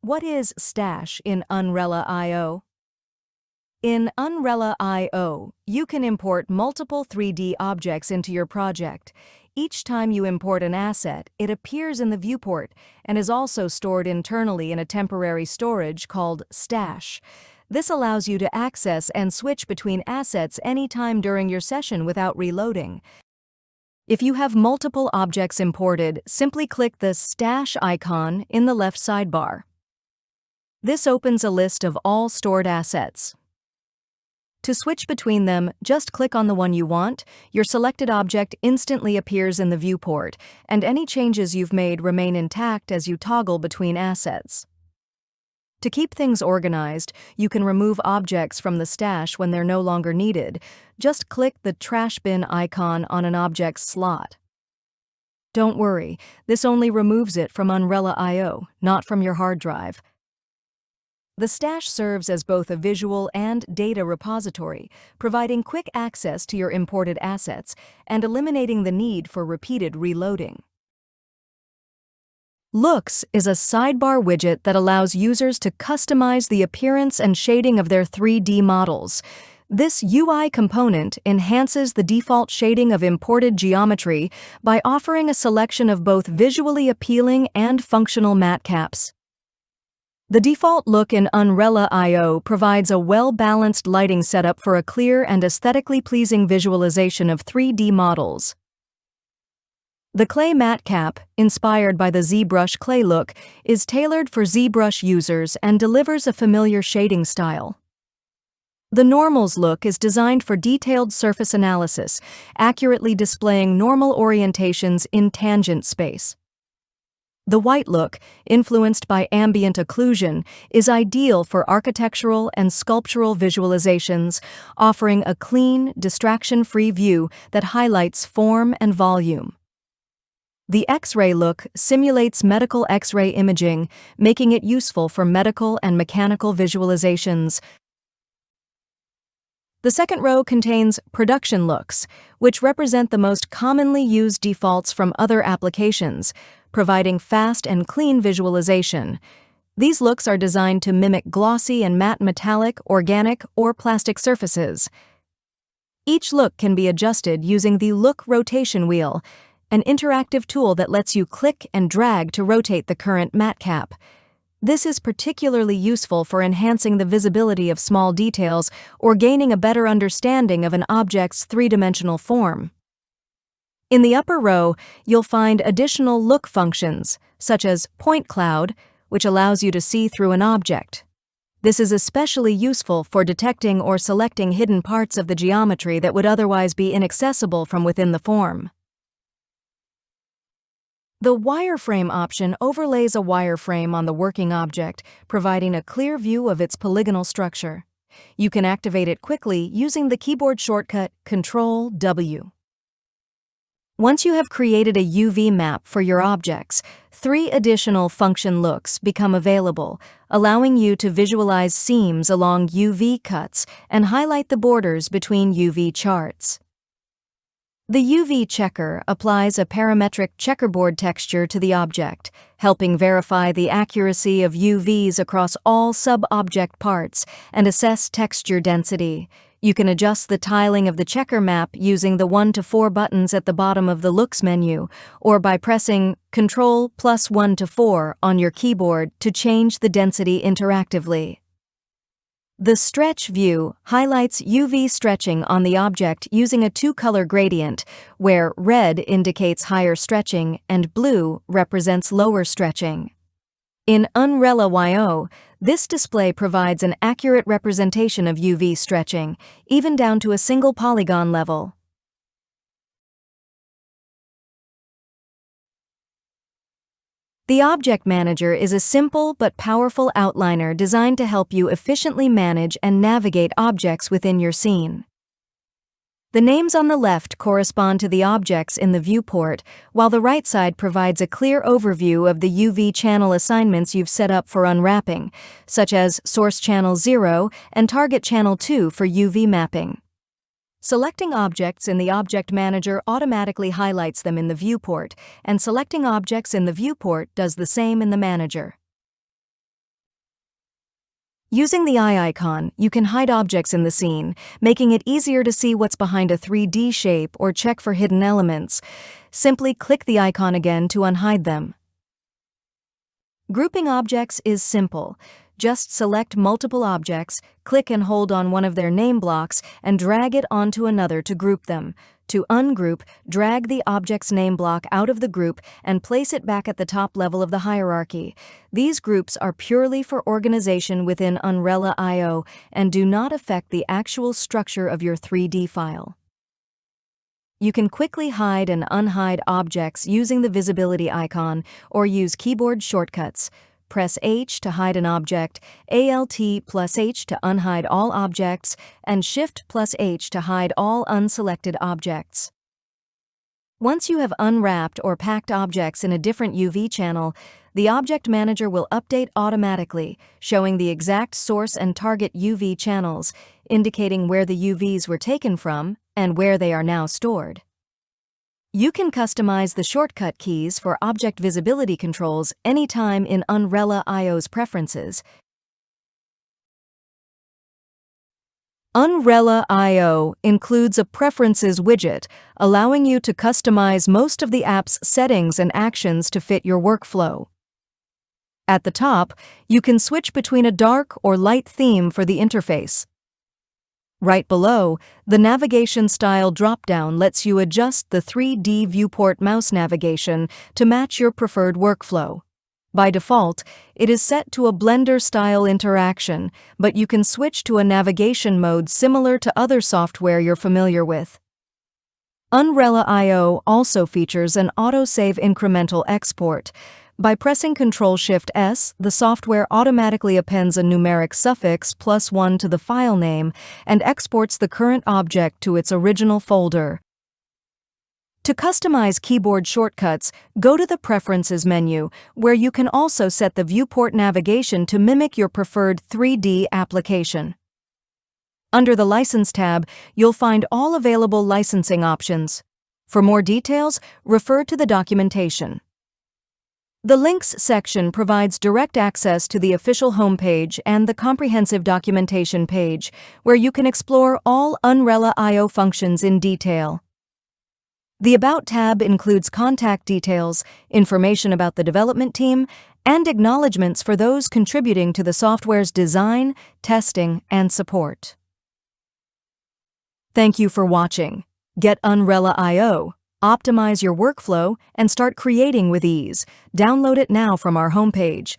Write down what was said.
What is Stash in Unwrella-IO? In Unwrella-IO, you can import multiple 3D objects into your project. Each time you import an asset, it appears in the viewport and is also stored internally in a temporary storage called Stash. This allows you to access and switch between assets anytime during your session without reloading. If you have multiple objects imported, simply click the Stash icon in the left sidebar. This opens a list of all stored assets. To switch between them, just click on the one you want. Your selected object instantly appears in the viewport, and any changes you've made remain intact as you toggle between assets. To keep things organized, you can remove objects from the stash when they're no longer needed. Just click the trash bin icon on an object's slot. Don't worry, this only removes it from Unwrella-IO, not from your hard drive. The stash serves as both a visual and data repository, providing quick access to your imported assets and eliminating the need for repeated reloading. Looks is a sidebar widget that allows users to customize the appearance and shading of their 3D models. This UI component enhances the default shading of imported geometry by offering a selection of both visually appealing and functional matte caps. The default look in Unwrella-IO provides a well-balanced lighting setup for a clear and aesthetically pleasing visualization of 3D models. The clay matte cap, inspired by the ZBrush clay look, is tailored for ZBrush users and delivers a familiar shading style. The Normals look is designed for detailed surface analysis, accurately displaying normal orientations in tangent space. The white look, influenced by ambient occlusion, is ideal for architectural and sculptural visualizations, offering a clean, distraction-free view that highlights form and volume. The X-ray look simulates medical X-ray imaging, making it useful for medical and mechanical visualizations. The second row contains production looks, which represent the most commonly used defaults from other applications, providing fast and clean visualization. These looks are designed to mimic glossy and matte metallic, organic, or plastic surfaces. Each look can be adjusted using the Look Rotation Wheel, an interactive tool that lets you click and drag to rotate the current matte cap. This is particularly useful for enhancing the visibility of small details or gaining a better understanding of an object's three-dimensional form. In the upper row, you'll find additional look functions, such as Point Cloud, which allows you to see through an object. This is especially useful for detecting or selecting hidden parts of the geometry that would otherwise be inaccessible from within the form. The Wireframe option overlays a wireframe on the working object, providing a clear view of its polygonal structure. You can activate it quickly using the keyboard shortcut Ctrl-W. Once you have created a UV map for your objects, 3 additional function looks become available, allowing you to visualize seams along UV cuts and highlight the borders between UV charts. The UV checker applies a parametric checkerboard texture to the object, helping verify the accuracy of UVs across all sub-object parts and assess texture density. You can adjust the tiling of the checker map using the 1 to 4 buttons at the bottom of the Looks menu, or by pressing Ctrl + 1 to 4 on your keyboard to change the density interactively. The Stretch view highlights UV stretching on the object using a 2-color gradient, where red indicates higher stretching and blue represents lower stretching. In Unwrella-IO, this display provides an accurate representation of UV stretching, even down to a single polygon level. The Object Manager is a simple but powerful outliner designed to help you efficiently manage and navigate objects within your scene. The names on the left correspond to the objects in the viewport, while the right side provides a clear overview of the UV channel assignments you've set up for unwrapping, such as Source Channel 0 and Target Channel 2 for UV mapping. Selecting objects in the Object Manager automatically highlights them in the viewport, and selecting objects in the viewport does the same in the Manager. Using the eye icon, you can hide objects in the scene, making it easier to see what's behind a 3D shape or check for hidden elements. Simply click the icon again to unhide them. Grouping objects is simple. Just select multiple objects, click and hold on one of their name blocks, and drag it onto another to group them. To ungroup, drag the object's name block out of the group and place it back at the top level of the hierarchy. These groups are purely for organization within Unwrella-IO and do not affect the actual structure of your 3D file. You can quickly hide and unhide objects using the visibility icon or use keyboard shortcuts. Press H to hide an object, Alt plus H to unhide all objects, and Shift plus H to hide all unselected objects. Once you have unwrapped or packed objects in a different UV channel, the Object Manager will update automatically, showing the exact source and target UV channels, indicating where the UVs were taken from and where they are now stored. You can customize the shortcut keys for object visibility controls anytime in Unwrella-IO's preferences. Unwrella-IO includes a Preferences widget, allowing you to customize most of the app's settings and actions to fit your workflow. At the top, you can switch between a dark or light theme for the interface. Right below, the navigation style drop-down lets you adjust the 3D viewport mouse navigation to match your preferred workflow. By default, it is set to a Blender-style interaction, but you can switch to a navigation mode similar to other software you're familiar with. Unwrella-IO also features an autosave incremental export. By pressing Ctrl-Shift-S, the software automatically appends a numeric suffix +1 to the file name and exports the current object to its original folder. To customize keyboard shortcuts, go to the Preferences menu, where you can also set the viewport navigation to mimic your preferred 3D application. Under the License tab, you'll find all available licensing options. For more details, refer to the documentation. The Links section provides direct access to the official homepage and the comprehensive documentation page, where you can explore all Unwrella-IO functions in detail. The About tab includes contact details, information about the development team, and acknowledgments for those contributing to the software's design, testing, and support. Thank you for watching. Get Unwrella-IO. Optimize your workflow and start creating with ease. Download it now from our homepage.